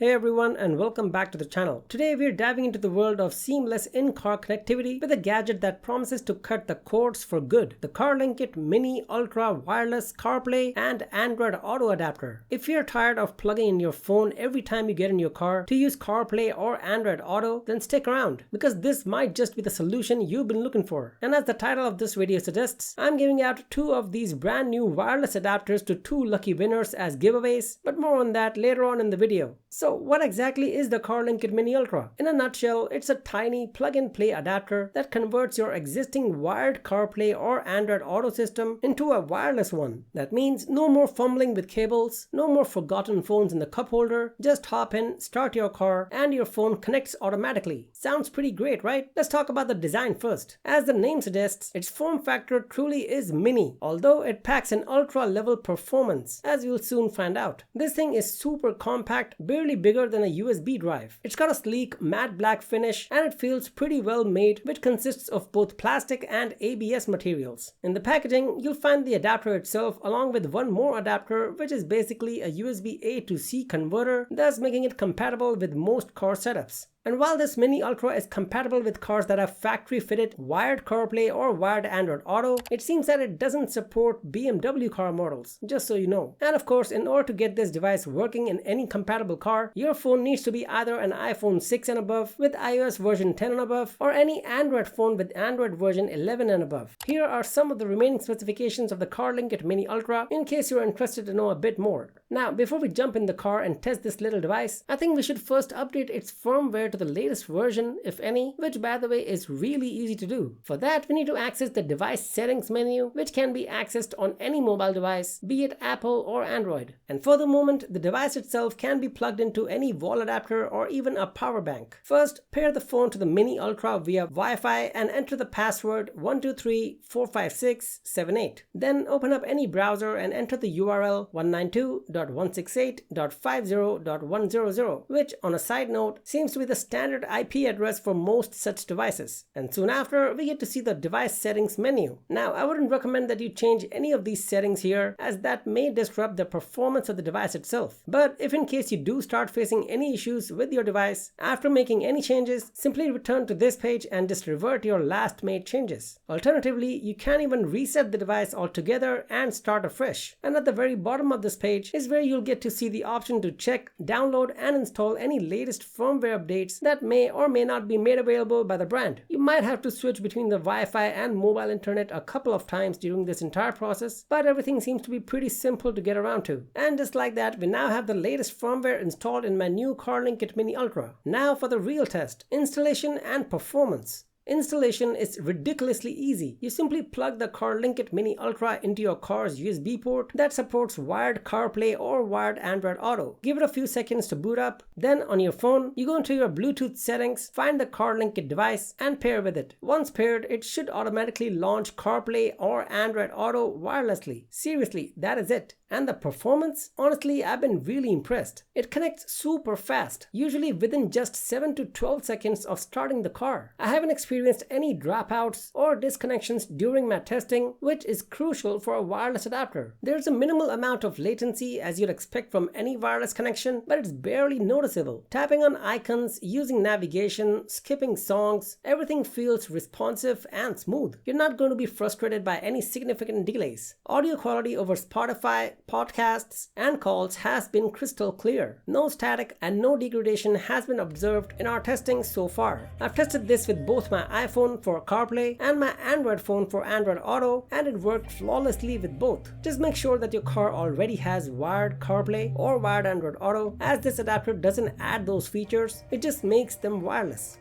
Hey everyone and welcome back to the channel. Today we're diving into the world of seamless in-car connectivity with a gadget that promises to cut the cords for good. The Carlinkit Mini Ultra Wireless CarPlay and Android Auto Adapter. If you're tired of plugging in your phone every time you get in your car to use CarPlay or Android Auto, then stick around because this might just be the solution you've been looking for. And as the title of this video suggests, I'm giving out 2 of these brand new wireless adapters to 2 lucky winners as giveaways, but more on that later on in the video. So what exactly is the Carlinkit Mini Ultra? In a nutshell, it's a tiny plug-and-play adapter that converts your existing wired CarPlay or Android Auto system into a wireless one. That means no more fumbling with cables, no more forgotten phones in the cup holder, just hop in, start your car, and your phone connects automatically. Sounds pretty great, right? Let's talk about the design first. As the name suggests, its form factor truly is mini, although it packs an ultra-level performance, as you'll soon find out. This thing is super compact, barely bigger than a USB drive. It's got a sleek matte black finish and it feels pretty well made, which consists of both plastic and ABS materials. In the packaging, you'll find the adapter itself along with one more adapter, which is basically a USB A to C converter, thus making it compatible with most car setups. And while this Mini Ultra is compatible with cars that have factory-fitted wired CarPlay or wired Android Auto, it seems that it doesn't support BMW car models, just so you know. And of course, in order to get this device working in any compatible car, your phone needs to be either an iPhone 6 and above with iOS version 10 and above, or any Android phone with Android version 11 and above. Here are some of the remaining specifications of the Carlinkit Mini Ultra in case you're interested to know a bit more. Now, before we jump in the car and test this little device, I think we should first update its firmware to the latest version, if any, which by the way is really easy to do. For that, we need to access the device settings menu, which can be accessed on any mobile device, be it Apple or Android. And for the moment, the device itself can be plugged into any wall adapter or even a power bank. First, pair the phone to the Mini Ultra via Wi-Fi and enter the password 123456778. Then open up any browser and enter the URL 192.168.50.100, which on a side note seems to be the standard IP address for most such devices. And soon after, we get to see the device settings menu. Now, I wouldn't recommend that you change any of these settings here, as that may disrupt the performance of the device itself. But if in case you do start facing any issues with your device, after making any changes, simply return to this page and just revert your last made changes. Alternatively, you can even reset the device altogether and start afresh. And at the very bottom of this page is where you'll get to see the option to check, download, and install any latest firmware updates that may or may not be made available by the brand. You might have to switch between the Wi-Fi and mobile internet a couple of times during this entire process, but everything seems to be pretty simple to get around to. And just like that, we now have the latest firmware installed in my new Carlinkit Mini Ultra. Now for the real test, installation and performance. Installation is ridiculously easy. You simply plug the Carlinkit Mini Ultra into your car's USB port that supports wired CarPlay or wired Android Auto. Give it a few seconds to boot up. Then on your phone, you go into your Bluetooth settings, find the Carlinkit device and pair with it. Once paired, it should automatically launch CarPlay or Android Auto wirelessly. Seriously, that is it. And the performance? Honestly, I've been really impressed. It connects super fast, usually within just 7 to 12 seconds of starting the car. I haven't experienced any dropouts or disconnections during my testing, which is crucial for a wireless adapter. There's a minimal amount of latency as you'd expect from any wireless connection, but it's barely noticeable. Tapping on icons, using navigation, skipping songs, everything feels responsive and smooth. You're not going to be frustrated by any significant delays. Audio quality over Spotify, podcasts, and calls has been crystal clear. No static and no degradation has been observed in our testing so far. I've tested this with both my iPhone for CarPlay and my Android phone for Android Auto, and it worked flawlessly with both. Just make sure that your car already has wired CarPlay or wired Android Auto, as this adapter doesn't add those features, it just makes them wireless.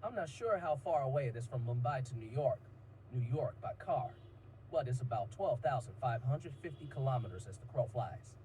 I'm not sure how far away it is from Mumbai to New York. New York by car. But it's about 12,550 kilometers as the crow flies.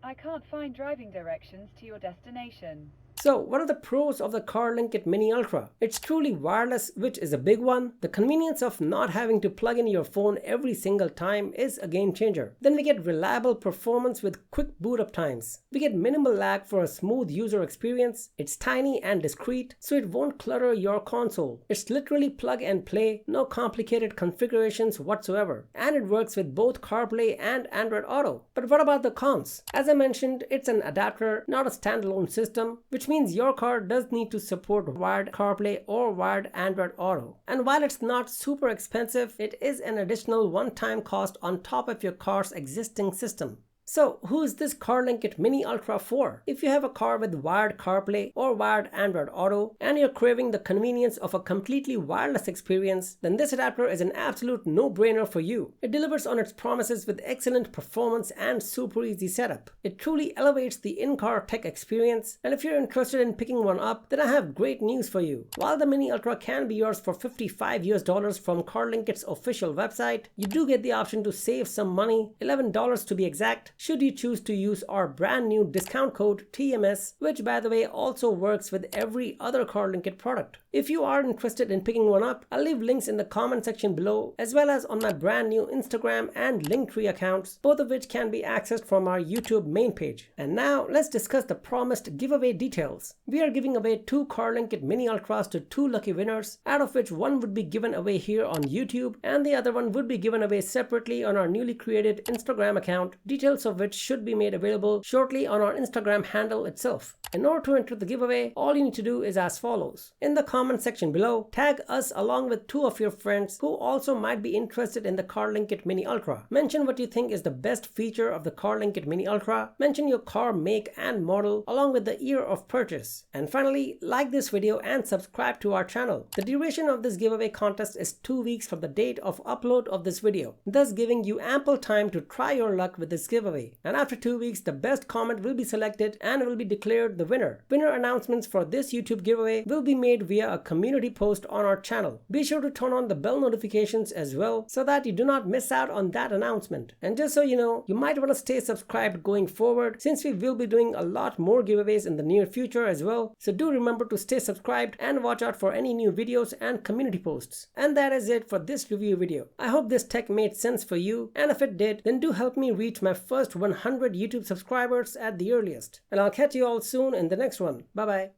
I can't find driving directions to your destination. So what are the pros of the Carlinkit Mini Ultra? It's truly wireless, which is a big one. The convenience of not having to plug in your phone every single time is a game changer. Then we get reliable performance with quick boot up times. We get minimal lag for a smooth user experience. It's tiny and discreet, so it won't clutter your console. It's literally plug and play, no complicated configurations whatsoever. And it works with both CarPlay and Android Auto. But what about the cons? As I mentioned, it's an adapter, not a standalone system, which means your car does need to support wired CarPlay or wired Android Auto. And while it's not super expensive, it is an additional one-time cost on top of your car's existing system. So who is this Carlinkit Mini Ultra for? If you have a car with wired CarPlay or wired Android Auto and you're craving the convenience of a completely wireless experience, then this adapter is an absolute no-brainer for you. It delivers on its promises with excellent performance and super easy setup. It truly elevates the in-car tech experience, and if you're interested in picking one up, then I have great news for you. While the Mini Ultra can be yours for $55 from Carlinkit's official website, you do get the option to save some money, $11 to be exact, should you choose to use our brand new discount code TMS, which by the way also works with every other Carlinkit product. If you are interested in picking one up, I'll leave links in the comment section below, as well as on my brand new Instagram and Linktree accounts, both of which can be accessed from our YouTube main page. And now let's discuss the promised giveaway details. We are giving away 2 Carlinkit Mini Ultras to 2 lucky winners, out of which one would be given away here on YouTube and the other one would be given away separately on our newly created Instagram account, details of which should be made available shortly on our Instagram handle itself. In order to enter the giveaway, all you need to do is as follows. In the comment section below, tag us along with 2 of your friends who also might be interested in the Carlinkit Mini Ultra. Mention what you think is the best feature of the Carlinkit Mini Ultra. Mention your car make and model along with the year of purchase. And finally, like this video and subscribe to our channel. The duration of this giveaway contest is 2 weeks from the date of upload of this video, thus giving you ample time to try your luck with this giveaway. And after 2 weeks, the best comment will be selected and will be declared the winner. Winner announcements for this YouTube giveaway will be made via a community post on our channel. Be sure to turn on the bell notifications as well so that you do not miss out on that announcement. And just so you know, you might want to stay subscribed going forward since we will be doing a lot more giveaways in the near future as well. So do remember to stay subscribed and watch out for any new videos and community posts. And that is it for this review video. I hope this tech made sense for you, and if it did, then do help me reach my first 100 YouTube subscribers at the earliest. And I'll catch you all soon in the next one. Bye bye.